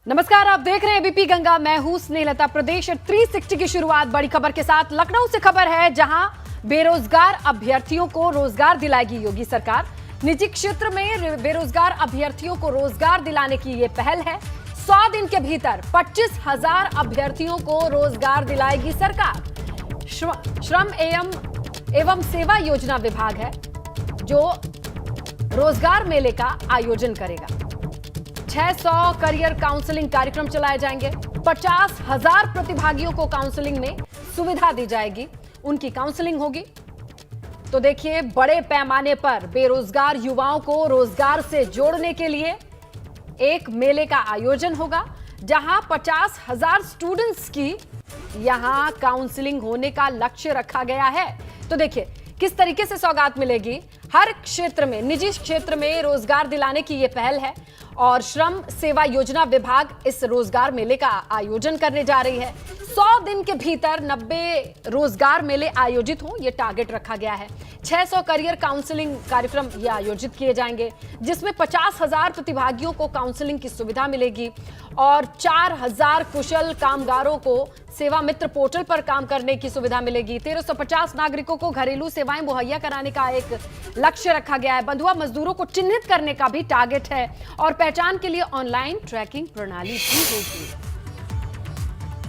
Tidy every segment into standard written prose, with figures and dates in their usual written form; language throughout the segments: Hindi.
नमस्कार, आप देख रहे हैं एबीपी गंगा। मैं हूं स्नेहलता। प्रदेश 360 की शुरुआत बड़ी खबर के साथ। लखनऊ से खबर है, जहां बेरोजगार अभ्यर्थियों को रोजगार दिलाएगी योगी सरकार। निजी क्षेत्र में बेरोजगार अभ्यर्थियों को रोजगार दिलाने की ये पहल है। 100 दिन के भीतर 25,000 अभ्यर्थियों को रोजगार दिलाएगी सरकार। श्रम एवं सेवा योजना विभाग है जो रोजगार मेले का आयोजन करेगा। 600 करियर काउंसलिंग कार्यक्रम चलाए जाएंगे। 50,000 प्रतिभागियों को काउंसलिंग में सुविधा दी जाएगी, उनकी काउंसलिंग होगी। तो देखिए, बड़े पैमाने पर बेरोजगार युवाओं को रोजगार से जोड़ने के लिए एक मेले का आयोजन होगा, जहां 50,000 स्टूडेंट्स की यहां काउंसलिंग होने का लक्ष्य रखा गया है। तो देखिए किस तरीके से सौगात मिलेगी। हर क्षेत्र में, निजी क्षेत्र में रोजगार दिलाने की यह पहल है और श्रम सेवा योजना विभाग इस रोजगार मेले का आयोजन करने जा रही है। 100 दिन के भीतर 90 रोजगार मेले आयोजित हों, यह टारगेट रखा गया है। 600 करियर काउंसलिंग कार्यक्रम ये आयोजित किए जाएंगे, जिसमें 50,000 प्रतिभागियों को काउंसलिंग की सुविधा मिलेगी और 4,000 कुशल कामगारों को सेवा मित्र पोर्टल पर काम करने की सुविधा मिलेगी। 1350 नागरिकों को घरेलू सेवाएं मुहैया कराने का एक लक्ष्य रखा गया है। बंधुआ मजदूरों को चिन्हित करने का भी टारगेट है और पहचान के लिए ऑनलाइन ट्रैकिंग प्रणाली भी होगी।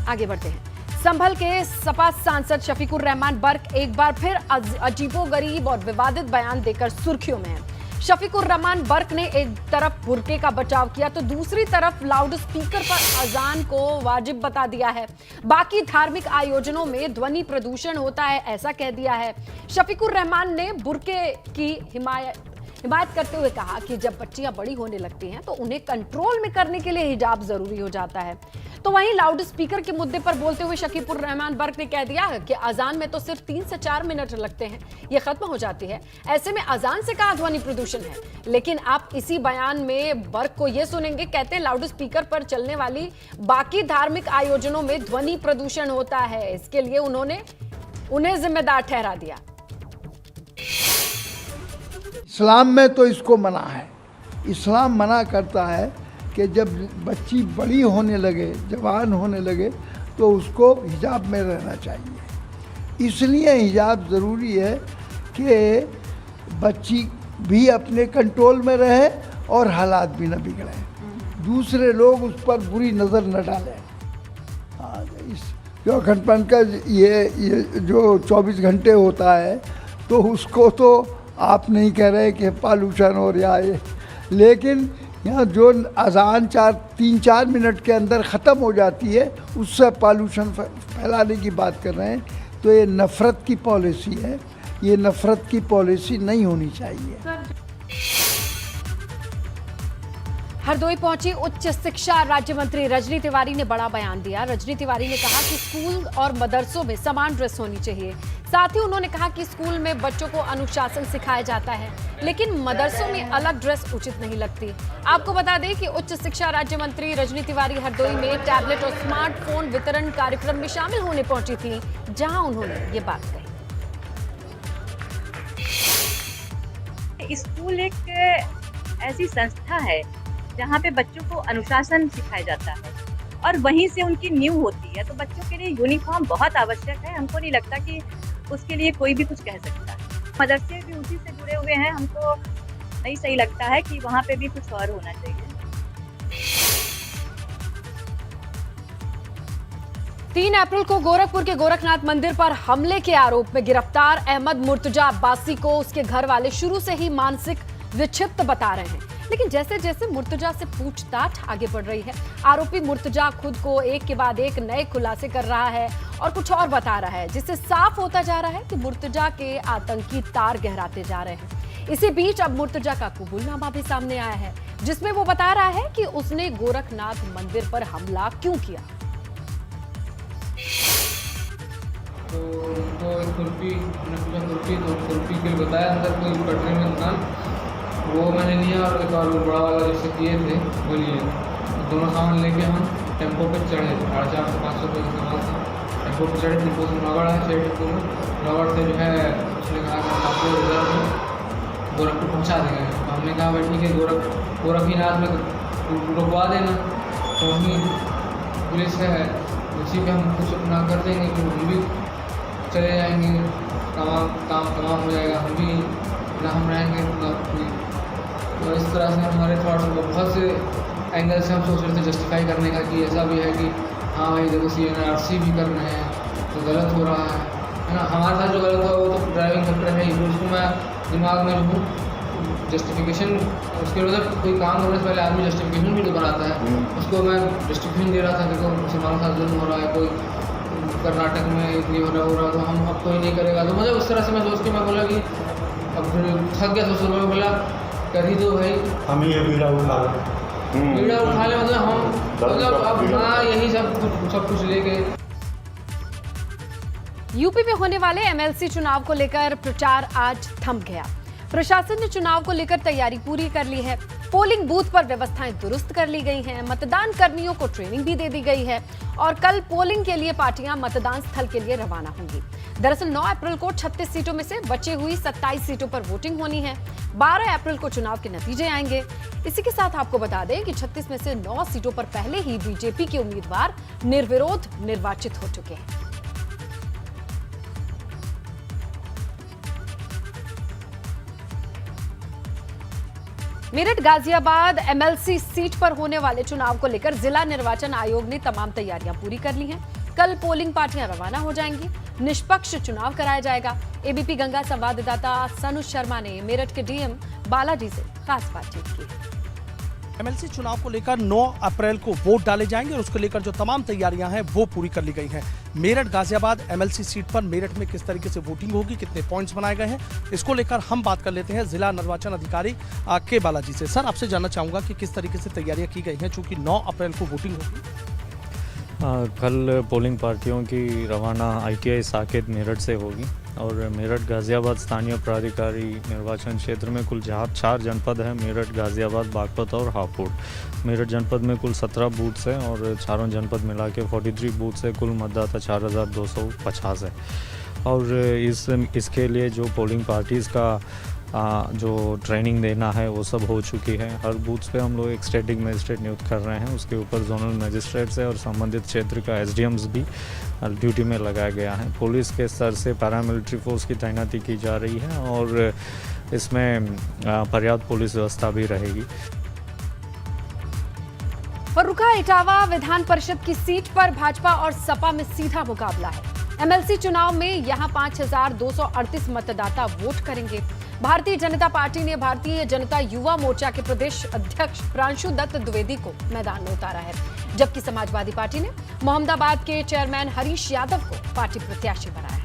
आगे बढ़ते हैं। संभल के सपा सांसद शफीकुर रहमान बर्क एक बार फिर अजीबोगरीब और विवादित बयान देकर सुर्खियों में है। शफीकुर रहमान बर्क ने एक तरफ बुर्के का बचाव किया तो दूसरी तरफ लाउड स्पीकर पर अजान को वाजिब बता दिया है। बाकी धार्मिक आयोजनों में ध्वनि प्रदूषण होता है, ऐसा कह दिया है। शफीकुर रहमान ने बुर्के की हिमायत करते हुए कहा कि जब बच्चियां बड़ी होने लगती हैं तो उन्हें कंट्रोल में करने के लिए हिजाब जरूरी हो जाता है। तो वहीं लाउड स्पीकर के मुद्दे पर बोलते हुए शफीकुर रहमान बर्क ने कह दिया कि अजान में तो सिर्फ 3 से 4 मिनट लगते हैं, ये खत्म हो जाती है। ऐसे में अजान से कहा ध्वनि प्रदूषण है। लेकिन आप इसी बयान में बर्क को ये सुनेंगे, कहते हैं लाउड स्पीकर पर चलने वाली बाकी धार्मिक आयोजनों में ध्वनि प्रदूषण होता है। इसके लिए उन्हें जिम्मेदार ठहरा दिया। इस्लाम में तो इसको मना है। इस्लाम मना करता है कि जब बच्ची बड़ी होने लगे, जवान होने लगे, तो उसको हिजाब में रहना चाहिए। इसलिए हिजाब ज़रूरी है कि बच्ची भी अपने कंट्रोल में रहे और हालात भी न बिगड़े, दूसरे लोग उस पर बुरी नज़र न डालें। हाँ, इस जो अखंड का ये जो 24 घंटे होता है, तो उसको तो आप नहीं कह रहे कि पॉल्यूशन हो रहा है, लेकिन यहाँ जो अजान 3-4 मिनट के अंदर ख़त्म हो जाती है, उससे पॉल्यूशन फैलाने की बात कर रहे हैं। तो ये नफ़रत की पॉलिसी है, ये नफ़रत की पॉलिसी नहीं होनी चाहिए। हरदोई पहुंची उच्च शिक्षा राज्य मंत्री रजनी तिवारी ने बड़ा बयान दिया। रजनी तिवारी ने कहा कि स्कूल और मदरसों में समान ड्रेस होनी चाहिए। साथ ही उन्होंने कहा कि स्कूल में बच्चों को अनुशासन सिखाया जाता है, लेकिन मदरसों में अलग ड्रेस उचित नहीं लगती। आपको बता दें कि उच्च शिक्षा राज्य मंत्री रजनी तिवारी हरदोई में टैबलेट और स्मार्टफोन वितरण कार्यक्रम में शामिल होने पहुंची थी, जहां उन्होंने ये बात कही। स्कूल एक ऐसी संस्था है जहाँ पे बच्चों को अनुशासन सिखाया जाता है और वहीं से उनकी नींव होती है। तो बच्चों के लिए यूनिफॉर्म बहुत आवश्यक है। हमको नहीं लगता कि उसके लिए कोई भी कुछ कह सकता है। मदरसे भी उसी से जुड़े हुए हैं, हमको नहीं सही लगता है कि वहाँ पे भी कुछ और होना चाहिए। 3 अप्रैल को गोरखपुर के गोरखनाथ मंदिर पर हमले के आरोप में गिरफ्तार अहमद मुर्तजा अब्बासी को उसके घर वाले शुरू से ही मानसिक विक्षिप्त बता रहे हैं। लेकिन जैसे जैसे मुर्तजा से पूछताछ आगे बढ़ रही है, आरोपी मुर्तजा खुद को एक के बाद एक नए खुलासे कर रहा है और कुछ और बता रहा है, जिससे साफ होता जा रहा है कि मुर्तजा के आतंकी तार गहराते जा रहे हैं। इसी बीच अब मुर्तजा का कबूलनामा भी सामने आया है, जिसमें वो बता रहा है कि उसने गोरखनाथ मंदिर पर हमला क्यों किया। तो कुल्फी के लिए बताया अंदर कोई पटरी में दुकान, वो मैंने लिया और एक और बड़ा वाला जैसे किए थे वो लिए। दोनों सामान लेके हम टेम्पो पे चढ़े। 450 से 500 रुपये का सामान था। टेम्पो पे चढ़े, टेम्पो से नौगढ़ है, शेर टेम्पो में नौगढ़ से जो है उसने कहा कि आपको रिजर्व में गोरखपुर पहुँचा देंगे। तो हमने कहा भाई ठीक है, गोरखनाथ में रुकवा देना। तो तो वहीं पुलिस है, उसी पे हम कुछ अपना कर देंगे कि हम भी चले जाएंगे, काम तमाम हो जाएगा, हम भी ना हम रहेंगे तो इस तरह से हमारे थॉट्स को बहुत से एंगल से हम सोच रहे थे जस्टिफाई करने का कि ऐसा भी है कि हाँ भाई देखो CNRC भी कर रहे हैं तो गलत हो रहा है ना। हमारे साथ जो गलत हुआ वो तो ड्राइविंग फैक्टर है ही, तो उसको मैं दिमाग में रखूँ जस्टिफिकेशन, उसके मतलब कोई काम करने से पहले आदमी जस्टिफिकेशन भी तो बनाता है, उसको मैं जस्टिफिकेशन दे रहा था देखो मुसलमानों के साथ जुल्म हो रहा है, कोई कर्नाटक में ये हो रहा तो हम अब कोई नहीं करेगा, तो मतलब उस तरह से मैं सोच के मैं बोला कि अब फिर थक गया सोच में बोला कर ही दो भाई, हम ही ये बीड़ा उठा ले मतलब हम मतलब अब हाँ यही सब कुछ लेके। यूपी में होने वाले MLC चुनाव को लेकर प्रचार आज थम गया। प्रशासन ने चुनाव को लेकर तैयारी पूरी कर ली है। पोलिंग बूथ पर व्यवस्थाएं दुरुस्त कर ली गई हैं, मतदान कर्मियों को ट्रेनिंग भी दे दी गई है और कल पोलिंग के लिए पार्टियां मतदान स्थल के लिए रवाना होंगी। दरअसल 9 अप्रैल को 36 सीटों में से बची हुई 27 सीटों पर वोटिंग होनी है। 12 अप्रैल को चुनाव के नतीजे आएंगे। इसी के साथ आपको बता दें कि 36 में से 9 सीटों पर पहले ही बीजेपी के उम्मीदवार निर्विरोध निर्वाचित हो चुके हैं। मेरठ गाजियाबाद MLC सीट पर होने वाले चुनाव को लेकर जिला निर्वाचन आयोग ने तमाम तैयारियां पूरी कर ली हैं। कल पोलिंग पार्टियां रवाना हो जाएंगी, निष्पक्ष चुनाव कराया जाएगा। एबीपी गंगा संवाददाता सनु शर्मा ने मेरठ के डीएम बालाजी से खास बातचीत की। MLC चुनाव को लेकर 9 अप्रैल को वोट डाले जाएंगे और उसको लेकर जो तमाम तैयारियां हैं वो पूरी कर ली गई हैं। मेरठ गाजियाबाद MLC सीट पर मेरठ में किस तरीके से वोटिंग होगी, कितने पॉइंट्स बनाए गए हैं, इसको लेकर हम बात कर लेते हैं जिला निर्वाचन अधिकारी के बालाजी से। सर, आपसे जानना चाहूंगा कि किस तरीके से तैयारियां की गई हैं, चूंकि 9 अप्रैल को वोटिंग होगी। कल पोलिंग पार्टियों की रवाना ITI साकेत मेरठ से होगी और मेरठ गाजियाबाद स्थानीय प्राधिकारी निर्वाचन क्षेत्र में कुल 4 जनपद हैं, मेरठ, गाजियाबाद, बागपत और हापुड़। मेरठ जनपद में कुल 17 बूथ्स हैं और चारों जनपद मिला के 43 बूथ्स है, कुल मतदाता 4250 है। और इसके लिए जो पोलिंग पार्टीज़ का जो ट्रेनिंग देना है वो सब हो चुकी है। हर बूथ पे हम लोग एक स्टैटिक मजिस्ट्रेट नियुक्त कर रहे हैं, उसके ऊपर जोनल मजिस्ट्रेट्स है और संबंधित क्षेत्र का SDMs भी ड्यूटी में लगाया गया है। पुलिस के स्तर से पैरामिलिट्री फोर्स की तैनाती की जा रही है और इसमें पर्याप्त पुलिस व्यवस्था भी रहेगी। फर्रुखा इटावा विधान परिषद की सीट पर भाजपा और सपा में सीधा मुकाबला है। MLC चुनाव में यहां 5238 मतदाता वोट करेंगे। भारतीय जनता पार्टी ने भारतीय जनता युवा मोर्चा के प्रदेश अध्यक्ष प्रांशु दत्त द्विवेदी को मैदान में उतारा है, जबकि समाजवादी पार्टी ने मोहम्मदाबाद के चेयरमैन हरीश यादव को पार्टी प्रत्याशी बनाया है।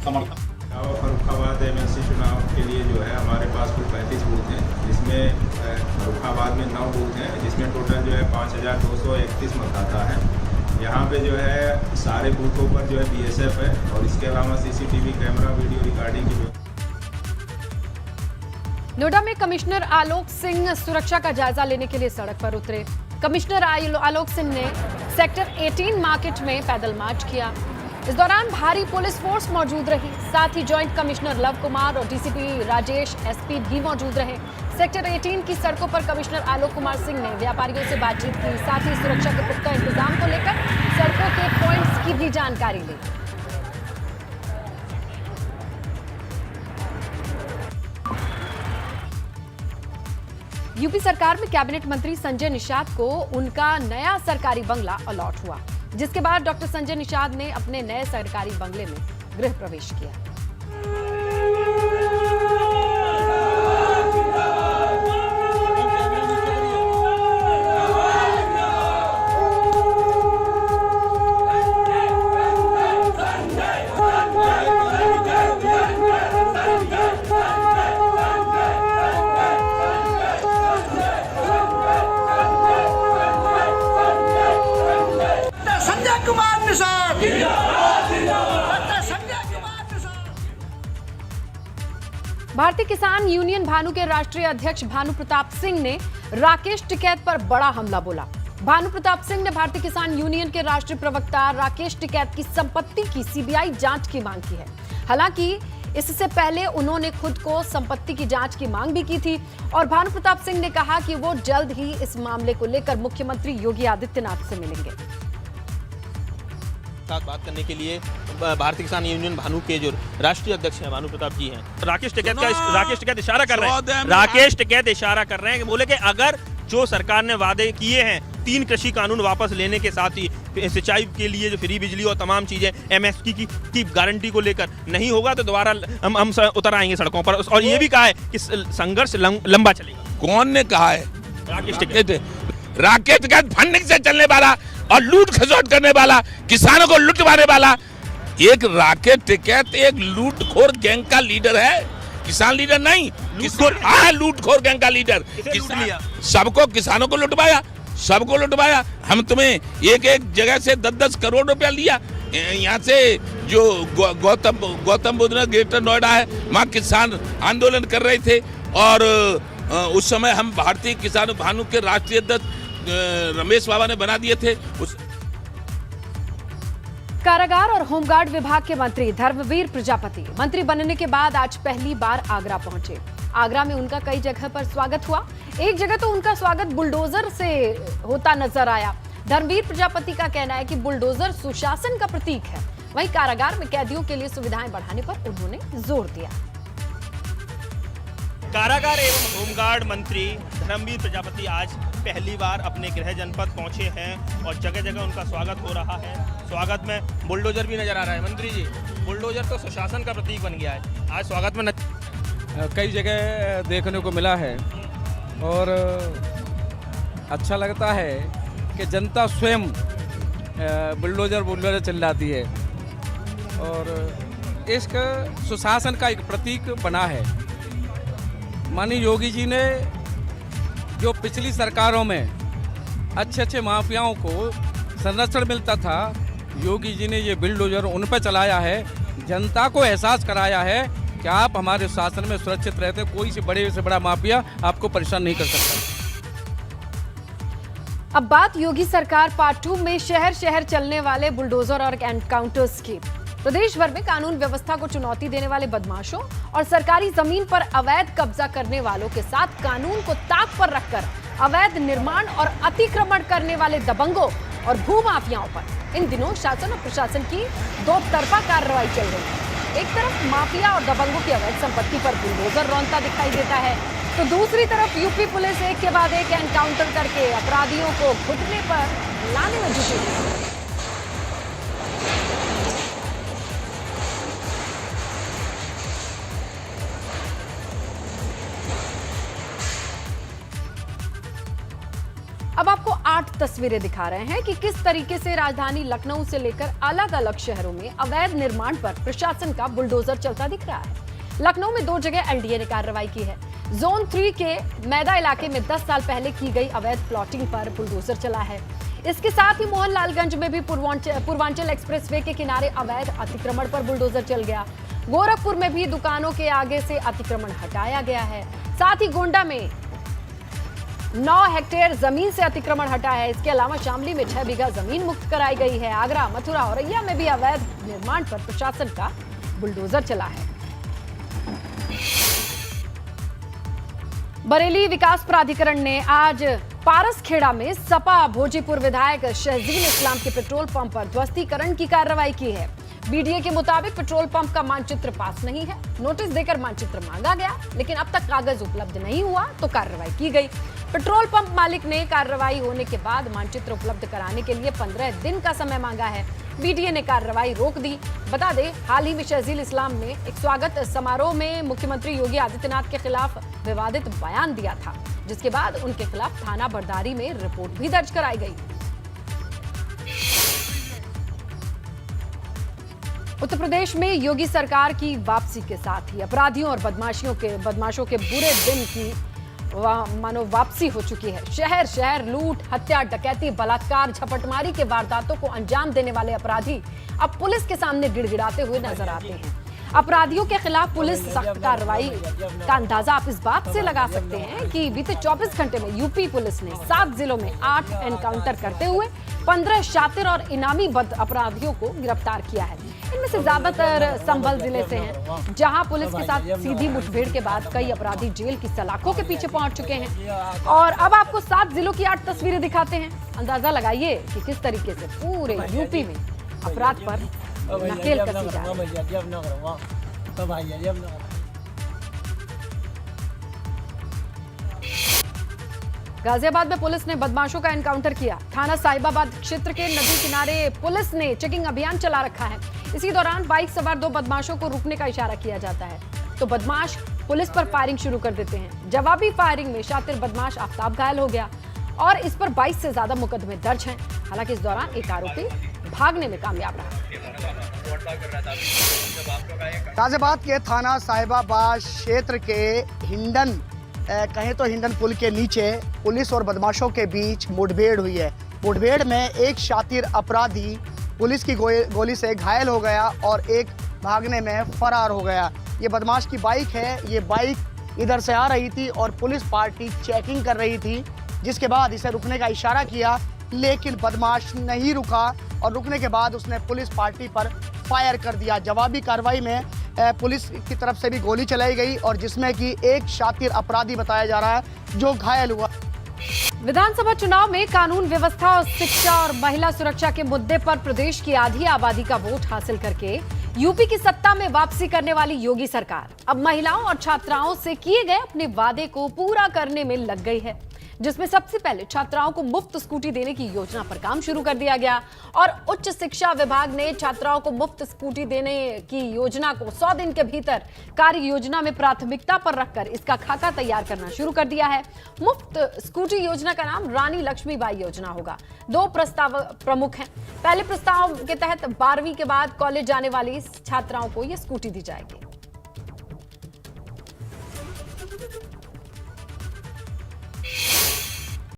फर्रुखाबाद MLC चुनाव के लिए जो है हमारे पास कुल 35 बूथ हैं, जिसमें फर्रुखाबाद में 9 बूथ हैं, जिसमें टोटल जो है 5231 मतदाता हैं। यहाँ पे जो है सारे बूथों पर जो है BSF है और इसके अलावा CCTV कैमरा वीडियो रिकॉर्डिंग की। नोएडा में कमिश्नर आलोक सिंह सुरक्षा का जायजा लेने के लिए सड़क पर उतरे। कमिश्नर आलोक सिंह ने सेक्टर 18 मार्केट में पैदल मार्च किया। इस दौरान भारी पुलिस फोर्स मौजूद रही, साथ ही जॉइंट कमिश्नर लव कुमार और DCP राजेश SP भी मौजूद रहे। सेक्टर 18 की सड़कों पर कमिश्नर आलोक कुमार सिंह ने व्यापारियों से बातचीत की, साथ ही सुरक्षा के पुख्ता इंतजाम को लेकर सड़कों के पॉइंट्स की भी जानकारी ली। यूपी सरकार में कैबिनेट मंत्री संजय निषाद को उनका नया सरकारी बंगला अलॉट हुआ, जिसके बाद डॉक्टर संजय निषाद ने अपने नए सरकारी बंगले में गृह प्रवेश किया। भारतीय किसान यूनियन भानु के राष्ट्रीय अध्यक्ष भानु प्रताप सिंह ने राकेश टिकैत पर बड़ा हमला बोला। भानु प्रताप सिंह ने भारतीय किसान यूनियन के राष्ट्रीय प्रवक्ता राकेश टिकैत की संपत्ति की CBI जांच की मांग की है। हालांकि इससे पहले उन्होंने खुद को संपत्ति की जांच की मांग भी की थी और भानु प्रताप सिंह ने कहा कि वो जल्द ही इस मामले को लेकर मुख्यमंत्री योगी आदित्यनाथ से मिलेंगे। साथ बात करने के लिए भारतीय किसान यूनियन भानु के जो राष्ट्रीय अध्यक्ष हैं भानु प्रताप जी हैं। राकेश टिकैत इशारा कर रहे हैं, राकेश टिकैत इशारा कर रहे हैं कि बोले कि अगर जो सरकार ने वादे किए हैं 3 कृषि कानून वापस लेने के साथ ही सिंचाई के लिए जो फ्री बिजली और तमाम चीजें एमएसपी की गारंटी को लेकर नहीं होगा तो दोबारा हम उतर आएंगे सड़कों पर। और ये भी कहा है कि संघर्ष लंबा चलेगा। कौन ने कहा है? राकेश टिकैत। राकेश टिकैत फंडिंग से चलने वाला और लूट खसोट करने वाला, किसानों को लुटवाने वाला एक राकेश टिकैत एक लूटखोर गैंग का लीडर है, किसान लीडर नहीं। लूटखोर गैंग का लीडर। सबको किसानों को लुटवाया, सबको लुटवाया। हम तुम्हें एक एक जगह से 10-10 करोड़ रुपया लिया। यहाँ से जो गौतम बुद्ध नगर ग्रेटर नोएडा है वहाँ किसान आंदोलन कर रहे थे और उस समय हम भारतीय किसान भानु के राष्ट्रीय अध्यक्ष रमेश बाबा ने बना दिए थे। कारागार और होमगार्ड विभाग के मंत्री धर्मवीर प्रजापति मंत्री बनने के बाद आज पहली बार आगरा पहुंचे। आगरा में उनका कई जगह पर स्वागत हुआ। एक जगह तो उनका स्वागत बुलडोजर से होता नजर आया। धर्मवीर प्रजापति का कहना है कि बुलडोजर सुशासन का प्रतीक है। वहीं कारागार में कैदियों के लिए सुविधाएं बढ़ाने पर उन्होंने जोर दिया। कारागार एवं होमगार्ड मंत्री धर्मवीर प्रजापति आज पहली बार अपने गृह जनपद पहुंचे हैं और जगह जगह उनका स्वागत हो रहा है। स्वागत में बुलडोजर भी नजर आ रहा है। मंत्री जी, बुलडोजर तो सुशासन का प्रतीक बन गया है, आज स्वागत में कई जगह देखने को मिला है और अच्छा लगता है कि जनता स्वयं बुलडोजर चिल्लाती है और इसका सुशासन का एक प्रतीक बना है। माननीय योगी जी ने जो पिछली सरकारों में अच्छे माफियाओं को संरक्षण मिलता था, योगी जी ने ये बुलडोजर उन पर चलाया है। जनता को एहसास कराया है कि आप हमारे शासन में सुरक्षित रहते, कोई से बड़ा माफिया आपको परेशान नहीं कर सकता। अब बात योगी सरकार पार्ट 2 में शहर शहर चलने वाले बुलडोजर और एनकाउंटर्स की। प्रदेश भर में कानून व्यवस्था को चुनौती देने वाले बदमाशों और सरकारी जमीन पर अवैध कब्जा करने वालों के साथ कानून को ताक पर रखकर अवैध निर्माण और अतिक्रमण करने वाले दबंगों और भूमाफियाओं पर इन दिनों शासन और प्रशासन की दो तरफा कार्रवाई चल रही है। एक तरफ माफिया और दबंगों की अवैध संपत्ति पर बुलडोजर रौंदता दिखाई देता है, तो दूसरी तरफ यूपी पुलिस एक के बाद एक एनकाउंटर करके अपराधियों को घुटने पर लाने में जुटी है। अब आपको 8 तस्वीरें दिखा रहे हैं कि किस तरीके से राजधानी लखनऊ से लेकर अलग अलग शहरों में अवैध निर्माण पर प्रशासन का बुलडोजर चलता दिख रहा है। लखनऊ में 2 जगह एलडीए ने कार्रवाई की है। जोन 3 के मैदा इलाके में 10 साल पहले की गई अवैध प्लॉटिंग पर बुलडोजर चला है। इसके साथ ही मोहनलालगंज में भी पूर्वांचल एक्सप्रेसवे के किनारे अवैध अतिक्रमण पर बुलडोजर चल गया। गोरखपुर में भी दुकानों के आगे से अतिक्रमण हटाया गया है। साथ ही गोंडा में 9 हेक्टेयर जमीन से अतिक्रमण हटा है। इसके अलावा शामली में 6 बीघा जमीन मुक्त कराई गई है। आगरा, मथुरा, औरैया में भी अवैध निर्माण पर प्रशासन का बुलडोजर चला है। बरेली विकास प्राधिकरण ने आज पारसखेड़ा में सपा भोजीपुर विधायक शहजील इस्लाम के पेट्रोल पंप पर ध्वस्तीकरण की कार्रवाई की है। बीडीए के मुताबिक पेट्रोल पंप का मानचित्र पास नहीं है। नोटिस देकर मानचित्र मांगा गया, लेकिन अब तक कागज उपलब्ध नहीं हुआ तो कार्रवाई की गई। पेट्रोल पंप मालिक ने कार्रवाई होने के बाद मानचित्र उपलब्ध कराने के लिए 15 दिन का समय मांगा है। बीडीए ने कार्रवाई रोक दी। बता दें, हाल ही में शहजील इस्लाम ने एक स्वागत समारोह में मुख्यमंत्री योगी आदित्यनाथ के खिलाफ विवादित बयान दिया था, जिसके बाद उनके खिलाफ थाना बरदारी में रिपोर्ट भी दर्ज कराई गई। उत्तर प्रदेश में योगी सरकार की वापसी के साथ ही अपराधियों और बदमाशों के बुरे दिन की मानो वापसी हो चुकी है। शहर शहर लूट, हत्या, डकैती, बलात्कार, झपटमारी के वारदातों को अंजाम देने वाले अपराधी अब पुलिस के सामने गिड़गिड़ाते हुए नजर आते हैं। अपराधियों के खिलाफ पुलिस सख्त कार्रवाई का अंदाजा आप इस बात से लगा सकते हैं कि बीते 24 घंटे में यूपी पुलिस ने 7 जिलों में 8 एनकाउंटर करते हुए 15 शातिर और इनामी बद अपराधियों को गिरफ्तार किया है। इनमें से ज्यादातर संभल जिले से हैं, जहां पुलिस के साथ सीधी मुठभेड़ के बाद कई अपराधी जेल की सलाखों के पीछे पहुंच चुके हैं। और अब आपको 7 जिलों की 8 तस्वीरें दिखाते हैं। अंदाजा लगाइए कि किस तरीके से पूरे यूपी में अपराध पर नकेल कसी जा रही है। गाजियाबाद में पुलिस ने बदमाशों का एनकाउंटर किया। थाना साहिबाबाद क्षेत्र के नदी किनारे पुलिस ने चेकिंग अभियान चला रखा है। इसी दौरान बाइक सवार 2 बदमाशों को रुकने का इशारा किया जाता है तो बदमाश पुलिस पर फायरिंग शुरू कर देते हैं। जवाबी फायरिंग में शातिर बदमाश आफ्ताब घायल हो गया और इस पर 22 से ज्यादा मुकदमे दर्ज हैं। हालांकि इस दौरान एक आरोपी भागने में कामयाब रहा। गाजियाबाद के थाना साहिबाबाद क्षेत्र के हिंडन कहें तो हिंडन पुल के नीचे पुलिस और बदमाशों के बीच मुठभेड़ हुई है। मुठभेड़ में एक शातिर अपराधी पुलिस की गोली से घायल हो गया और एक भागने में फरार हो गया। ये बदमाश की बाइक है। ये बाइक इधर से आ रही थी और पुलिस पार्टी चेकिंग कर रही थी, जिसके बाद इसे रुकने का इशारा किया, लेकिन बदमाश नहीं रुका और रुकने के बाद उसने पुलिस पार्टी पर फायर कर दिया। जवाबी कार्रवाई में पुलिस की तरफ से भी गोली चलाई गई और जिसमें कि एक शातिर अपराधी बताया जा रहा है जो घायल हुआ। विधानसभा चुनाव में कानून व्यवस्था और शिक्षा और महिला सुरक्षा के मुद्दे पर प्रदेश की आधी आबादी का वोट हासिल करके यूपी की सत्ता में वापसी करने वाली योगी सरकार अब महिलाओं और छात्राओं से किए गए अपने वादे को पूरा करने में लग गई है, जिसमें सबसे पहले छात्राओं को मुफ्त स्कूटी देने की योजना पर काम शुरू कर दिया गया और उच्च शिक्षा विभाग ने छात्राओं को मुफ्त स्कूटी देने की योजना को 100 दिन के भीतर कार्य योजना में प्राथमिकता पर रखकर इसका खाका तैयार करना शुरू कर दिया है। मुफ्त स्कूटी योजना का नाम रानी लक्ष्मीबाई योजना होगा। 2 प्रस्ताव प्रमुख हैं। पहले प्रस्ताव के तहत 12वीं के बाद कॉलेज जाने वाली छात्राओं को यह स्कूटी दी जाएगी।